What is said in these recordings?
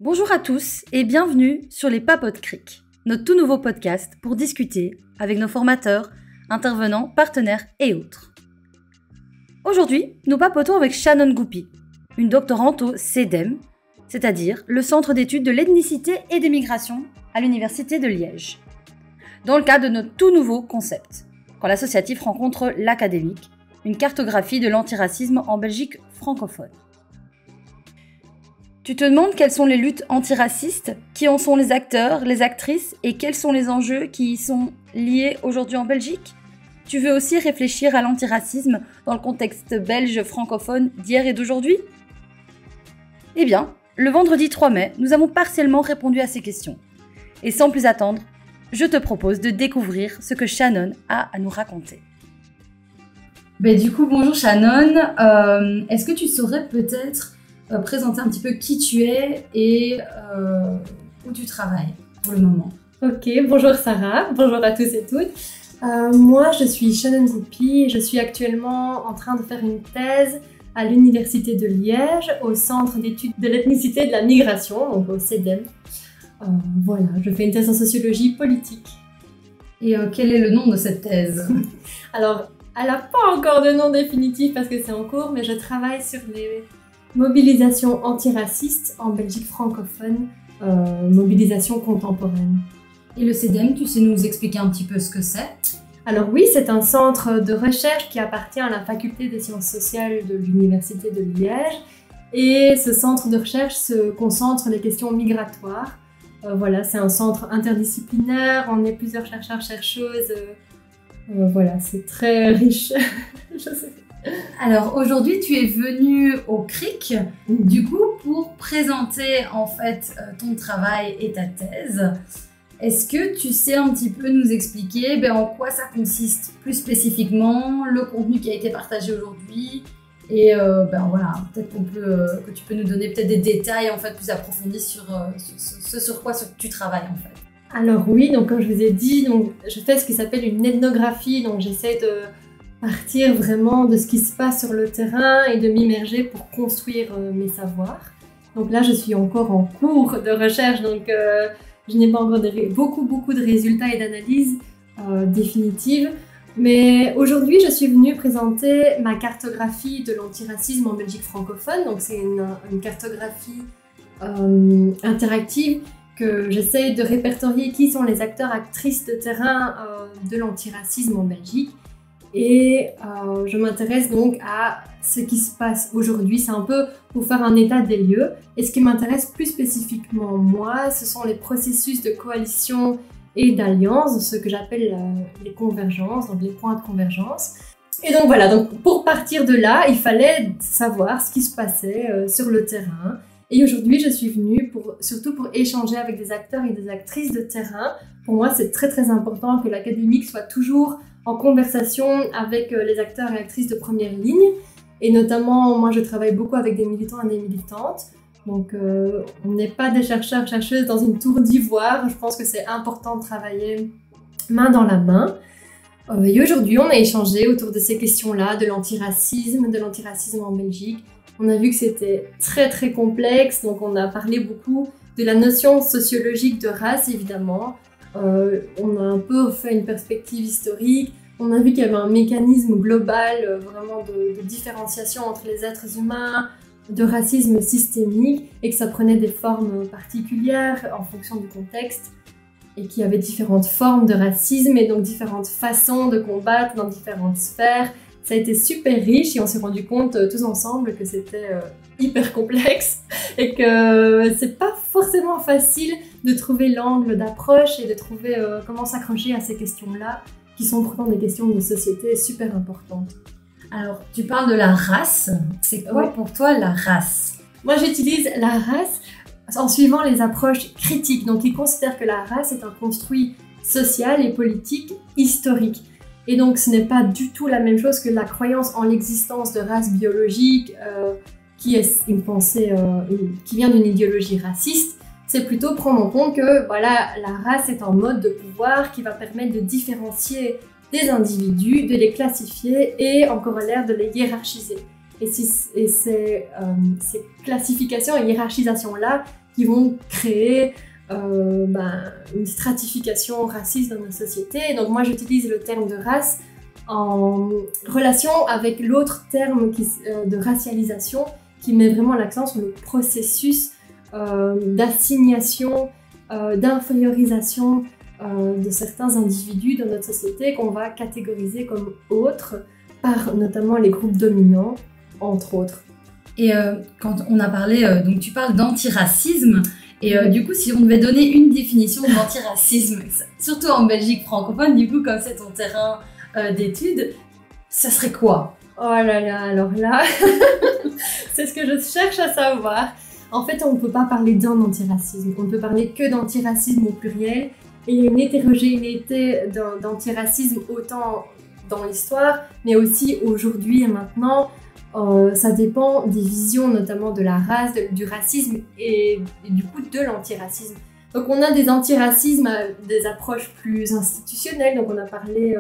Bonjour à tous et bienvenue sur les Papotes Cric, notre tout nouveau podcast pour discuter avec nos formateurs, intervenants, partenaires et autres. Aujourd'hui, nous papotons avec Shannon Goupy, une doctorante au CEDEM, c'est-à-dire le Centre d'études de l'ethnicité et des migrations à l'Université de Liège, dans le cadre de notre tout nouveau concept, quand l'associatif rencontre l'académique, une cartographie de l'antiracisme en Belgique francophone. Tu te demandes quelles sont les luttes antiracistes, qui en sont les acteurs, les actrices et quels sont les enjeux qui y sont liés aujourd'hui en Belgique? Tu veux aussi réfléchir à l'antiracisme dans le contexte belge francophone d'hier et d'aujourd'hui? Eh bien, le vendredi 3 mai, nous avons partiellement répondu à ces questions. Et sans plus attendre, je te propose de découvrir ce que Shannon a à nous raconter. Du coup, bonjour Shannon. Est-ce que tu saurais peut-être présenter un petit peu qui tu es et où tu travailles pour le moment? Ok, bonjour Sarah, bonjour à tous et toutes. Moi, je suis Shannon Goupy et je suis actuellement en train de faire une thèse à l'Université de Liège au Centre d'études de l'ethnicité et de la migration, donc au CEDEM. Voilà, je fais une thèse en sociologie politique. Et quel est le nom de cette thèse? Alors, elle n'a pas encore de nom définitif parce que c'est en cours, mais je travaille sur les mobilisations antiracistes en Belgique francophone, mobilisation contemporaine. Et le CEDEM, tu sais nous expliquer un petit peu ce que c'est? Alors oui, c'est un centre de recherche qui appartient à la faculté des sciences sociales de l'Université de Liège. Et ce centre de recherche se concentre sur les questions migratoires. Voilà, c'est un centre interdisciplinaire, on est plusieurs chercheurs, chercheuses. Voilà, c'est très riche. Je sais. Alors aujourd'hui, tu es venue au CRIC, du coup, pour présenter en fait ton travail et ta thèse. Est-ce que tu sais un petit peu nous expliquer en quoi ça consiste plus spécifiquement, le contenu qui a été partagé aujourd'hui et voilà, peut-être que tu peux nous donner peut-être des détails en fait plus approfondis sur ce sur quoi tu travailles en fait. Alors oui, donc comme je vous ai dit, donc, je fais ce qui s'appelle une ethnographie, donc j'essaie de partir vraiment de ce qui se passe sur le terrain et de m'immerger pour construire mes savoirs. Donc là, je suis encore en cours de recherche, donc je n'ai pas encore beaucoup de résultats et d'analyses définitives. Mais aujourd'hui, je suis venue présenter ma cartographie de l'antiracisme en Belgique francophone. Donc c'est une cartographie interactive que j'essaie de répertorier qui sont les acteurs, actrices de terrain de l'antiracisme en Belgique. Et je m'intéresse donc à ce qui se passe aujourd'hui. C'est un peu pour faire un état des lieux. Et ce qui m'intéresse plus spécifiquement, moi, ce sont les processus de coalition et d'alliance, ce que j'appelle les convergences, donc les points de convergence. Et donc voilà, donc pour partir de là, il fallait savoir ce qui se passait sur le terrain. Et aujourd'hui, je suis venue surtout pour échanger avec des acteurs et des actrices de terrain. Pour moi, c'est très important que l'académique soit toujours en conversation avec les acteurs et actrices de première ligne. Et notamment, moi, je travaille beaucoup avec des militants et des militantes. Donc, on n'est pas des chercheurs, chercheuses dans une tour d'ivoire. Je pense que c'est important de travailler main dans la main. Et aujourd'hui, on a échangé autour de ces questions-là, de l'antiracisme en Belgique. On a vu que c'était très complexe, donc on a parlé beaucoup de la notion sociologique de race, évidemment. On a un peu fait une perspective historique. On a vu qu'il y avait un mécanisme global vraiment de différenciation entre les êtres humains, de racisme systémique, et que ça prenait des formes particulières en fonction du contexte, et qu'il y avait différentes formes de racisme et donc différentes façons de combattre dans différentes sphères. Ça a été super riche et on s'est rendu compte tous ensemble que c'était hyper complexe et que c'est pas forcément facile de trouver l'angle d'approche et de trouver comment s'accrocher à ces questions-là, qui sont pourtant des questions de société super importantes. Alors, tu parles de la race. C'est quoi pour toi la race? Moi, j'utilise la race en suivant les approches critiques. Donc, ils considèrent que la race est un construit social et politique historique. Et donc, ce n'est pas du tout la même chose que la croyance en l'existence de races biologiques, qui est une pensée qui vient d'une idéologie raciste. C'est plutôt prendre en compte que voilà, la race est un mode de pouvoir qui va permettre de différencier des individus, de les classifier et en corollaire de les hiérarchiser. Et ces classifications et hiérarchisations-là qui vont créer une stratification raciste dans nos sociétés. Et donc moi j'utilise le terme de race en relation avec l'autre terme de racialisation qui met vraiment l'accent sur le processus d'assignation, d'infériorisation de certains individus dans notre société qu'on va catégoriser comme autres par notamment les groupes dominants, entre autres. Et quand on a parlé, donc tu parles d'antiracisme, et du coup, si on devait donner une définition d'antiracisme, surtout en Belgique francophone, du coup, comme c'est ton terrain d'études, ça serait quoi? Oh là là, alors là, c'est ce que je cherche à savoir. En fait, on ne peut pas parler d'un antiracisme, on ne peut parler que d'antiracisme au pluriel, et il y a une hétérogénéité d'antiracisme autant dans l'histoire, mais aussi aujourd'hui et maintenant. Ça dépend des visions, notamment de la race, du racisme et du coup de l'antiracisme. Donc on a des antiracismes, des approches plus institutionnelles, donc on a parlé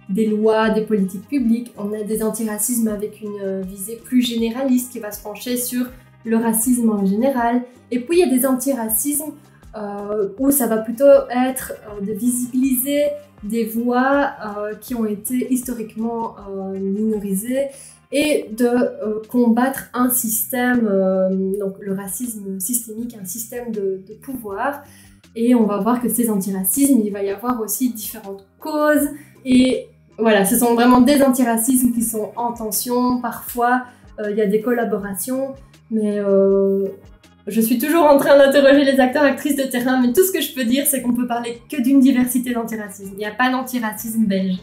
des lois, des politiques publiques. On a des antiracismes avec une visée plus généraliste qui va se pencher sur le racisme en général. Et puis il y a des antiracismes où ça va plutôt être de visibiliser des voix qui ont été historiquement minorisées et de combattre un système, donc le racisme systémique, un système de pouvoir. Et on va voir que ces antiracismes, il va y avoir aussi différentes causes. Et voilà, ce sont vraiment des antiracismes qui sont en tension. Parfois, il y a des collaborations, mais je suis toujours en train d'interroger les acteurs, actrices de terrain. Mais tout ce que je peux dire, c'est qu'on peut parler que d'une diversité d'antiracisme. Il n'y a pas d'antiracisme belge.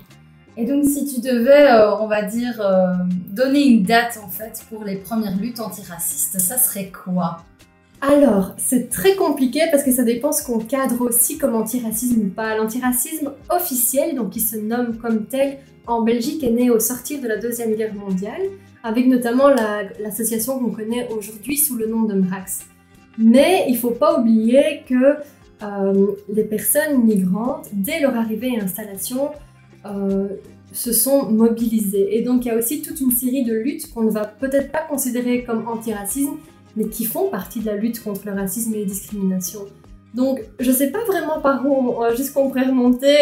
Et donc, si tu devais, on va dire, donner une date en fait pour les premières luttes antiracistes, ça serait quoi? Alors, c'est très compliqué parce que ça dépend ce qu'on cadre aussi comme antiracisme ou pas. L'antiracisme officiel, donc qui se nomme comme tel, en Belgique est né au sortir de la Deuxième Guerre mondiale, avec notamment l'association qu'on connaît aujourd'hui sous le nom de MRAX. Mais il ne faut pas oublier que les personnes migrantes, dès leur arrivée et installation, se sont mobilisées. Et donc il y a aussi toute une série de luttes qu'on ne va peut-être pas considérer comme antiracisme, mais qui font partie de la lutte contre le racisme et les discriminations. Donc je sais pas vraiment par où jusqu'on pourrait remonter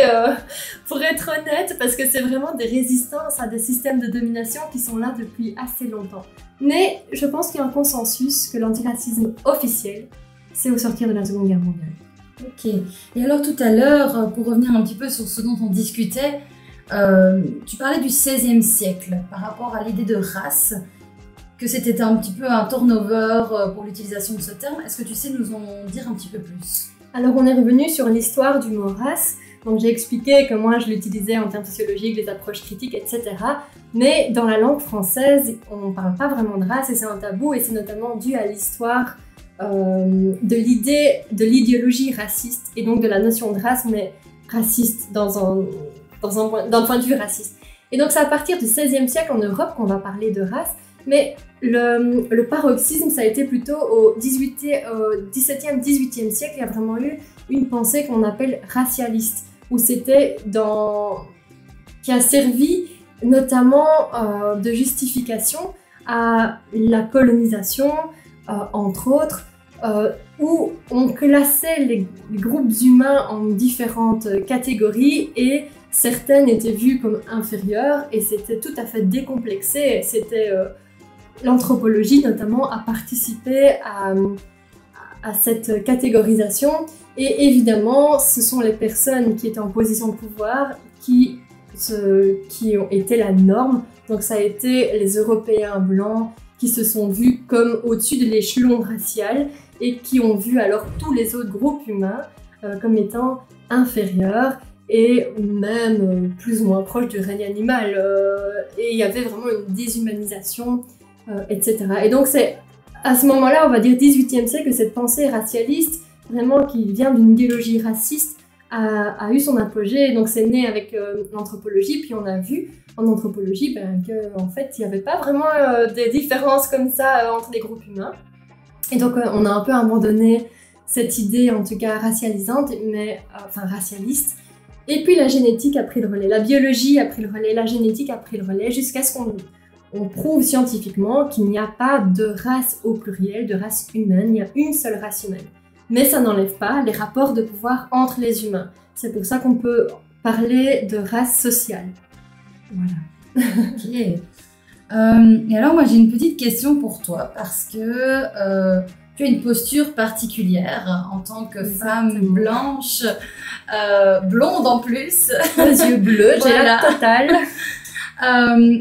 pour être honnête, parce que c'est vraiment des résistances à des systèmes de domination qui sont là depuis assez longtemps. Mais je pense qu'il y a un consensus que l'antiracisme officiel, c'est au sortir de la Seconde Guerre mondiale. Ok. Et alors tout à l'heure, pour revenir un petit peu sur ce dont on discutait, tu parlais du XVIe siècle par rapport à l'idée de race, que c'était un petit peu un turnover pour l'utilisation de ce terme. Est-ce que tu sais nous en dire un petit peu plus? Alors on est revenu sur l'histoire du mot race. Donc j'ai expliqué que moi je l'utilisais en termes sociologiques, les approches critiques, etc. Mais dans la langue française, on ne parle pas vraiment de race et c'est un tabou, et c'est notamment dû à l'histoire de l'idéologie raciste et donc de la notion de race, mais raciste d'un point de vue raciste. Et donc c'est à partir du XVIe siècle en Europe qu'on va parler de race, mais le paroxysme, ça a été plutôt au XVIIe, XVIIIe siècle. Il y a vraiment eu une pensée qu'on appelle racialiste, où c'était qui a servi notamment de justification à la colonisation, entre autres, où on classait les groupes humains en différentes catégories et certaines étaient vues comme inférieures et c'était tout à fait décomplexé. L'anthropologie notamment a participé à cette catégorisation, et évidemment ce sont les personnes qui étaient en position de pouvoir qui ont été la norme. Donc ça a été les Européens blancs qui se sont vus comme au-dessus de l'échelon racial et qui ont vu alors tous les autres groupes humains comme étant inférieurs et même plus ou moins proches du règne animal. Et il y avait vraiment une déshumanisation, etc. Et donc c'est à ce moment-là, on va dire 18e siècle, que cette pensée racialiste, vraiment qui vient d'une idéologie raciste, a eu son apogée. Donc c'est né avec l'anthropologie, puis on a vu en anthropologie qu'en fait il n'y avait pas vraiment des différences comme ça entre les groupes humains. Et donc on a un peu abandonné cette idée, en tout cas racialisante, enfin racialiste. Et puis la génétique a pris le relais, la biologie a pris le relais, la génétique a pris le relais, jusqu'à ce On prouve scientifiquement qu'il n'y a pas de race au pluriel, de race humaine, il y a une seule race humaine. Mais ça n'enlève pas les rapports de pouvoir entre les humains. C'est pour ça qu'on peut parler de race sociale. Voilà. Ok. Et alors moi j'ai une petite question pour toi parce que tu as une posture particulière en tant que femme blanche, blonde en plus. Les yeux bleus, j'ai la totale.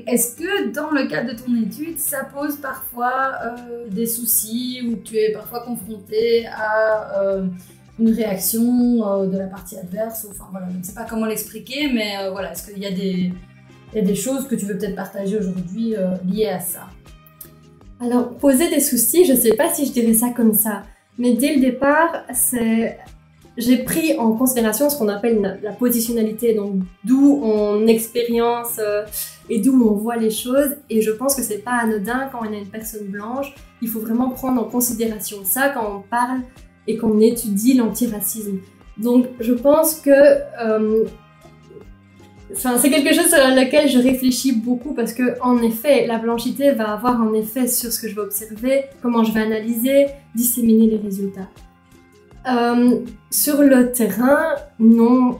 Est-ce que dans le cadre de ton étude, ça pose parfois des soucis ou tu es parfois confrontée à une réaction de la partie adverse enfin, voilà, je ne sais pas comment l'expliquer, mais voilà, est-ce qu'il y a des choses que tu veux peut-être partager aujourd'hui liées à ça? Alors, poser des soucis, je ne sais pas si je dirais ça comme ça, mais dès le départ, j'ai pris en considération ce qu'on appelle la positionnalité, donc d'où on expérience et d'où on voit les choses. Et je pense que c'est pas anodin quand on est une personne blanche. Il faut vraiment prendre en considération ça quand on parle et qu'on étudie l'antiracisme. Donc je pense que c'est quelque chose sur lequel je réfléchis beaucoup parce que en effet, la blanchité va avoir un effet sur ce que je vais observer, comment je vais analyser, disséminer les résultats. Sur le terrain, non,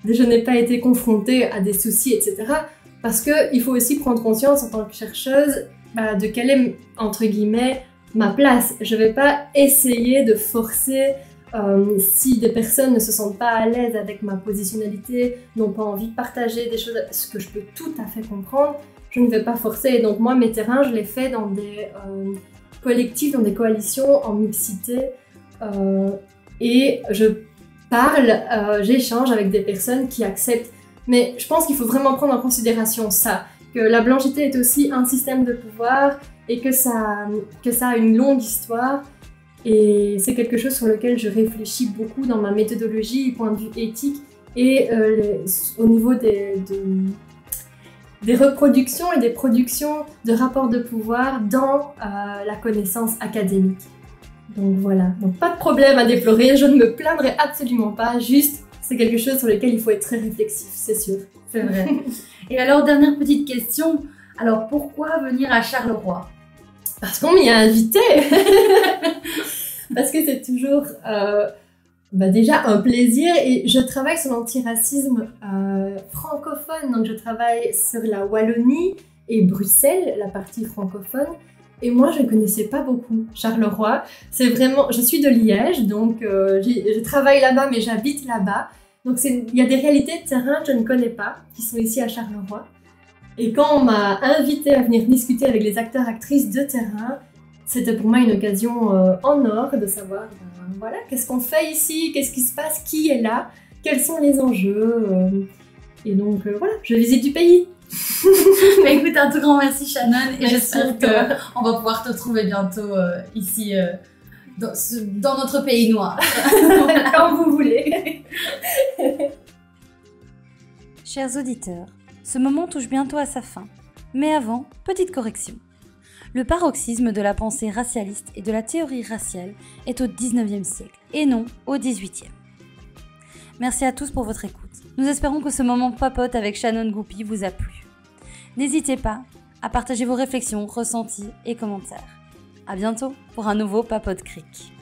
je n'ai pas été confrontée à des soucis, etc. Parce qu'il faut aussi prendre conscience en tant que chercheuse de quelle est, entre guillemets, ma place. Je ne vais pas essayer de forcer si des personnes ne se sentent pas à l'aise avec ma positionnalité, n'ont pas envie de partager des choses, ce que je peux tout à fait comprendre, je ne vais pas forcer. Et donc moi, mes terrains, je les fais dans des collectifs, dans des coalitions, en mixité. Et je parle, j'échange avec des personnes qui acceptent. Mais je pense qu'il faut vraiment prendre en considération ça, que la blanchité est aussi un système de pouvoir et que ça a une longue histoire. Et c'est quelque chose sur lequel je réfléchis beaucoup dans ma méthodologie, point de vue éthique, et au niveau des reproductions et des productions de rapports de pouvoir dans la connaissance académique. Donc voilà, donc pas de problème à déplorer, je ne me plaindrai absolument pas, juste c'est quelque chose sur lequel il faut être très réflexif, c'est sûr. C'est vrai. Et alors, dernière petite question, alors pourquoi venir à Charleroi? Parce qu'on m'y a invité. Parce que c'est toujours déjà un plaisir et je travaille sur l'antiracisme francophone, donc je travaille sur la Wallonie et Bruxelles, la partie francophone. Et moi, je ne connaissais pas beaucoup Charleroi. C'est vraiment, je suis de Liège, donc je travaille là-bas, mais j'habite là-bas. Donc il y a des réalités de terrain que je ne connais pas, qui sont ici à Charleroi. Et quand on m'a invité à venir discuter avec les acteurs, actrices de terrain, c'était pour moi une occasion en or de savoir, voilà, qu'est-ce qu'on fait ici, qu'est-ce qui se passe, qui est là, quels sont les enjeux. Et donc voilà, je visite du pays. Mais écoute, un tout grand merci Shannon et j'espère qu'on va pouvoir te retrouver bientôt ici dans notre pays noir. Quand vous voulez. Chers auditeurs, ce moment touche bientôt à sa fin. Mais avant, petite correction. Le paroxysme de la pensée racialiste et de la théorie raciale est au 19e siècle et non au 18e. Merci à tous pour votre écoute. Nous espérons que ce moment papote avec Shannon Goupy vous a plu. N'hésitez pas à partager vos réflexions, ressentis et commentaires. À bientôt pour un nouveau Papote Cric.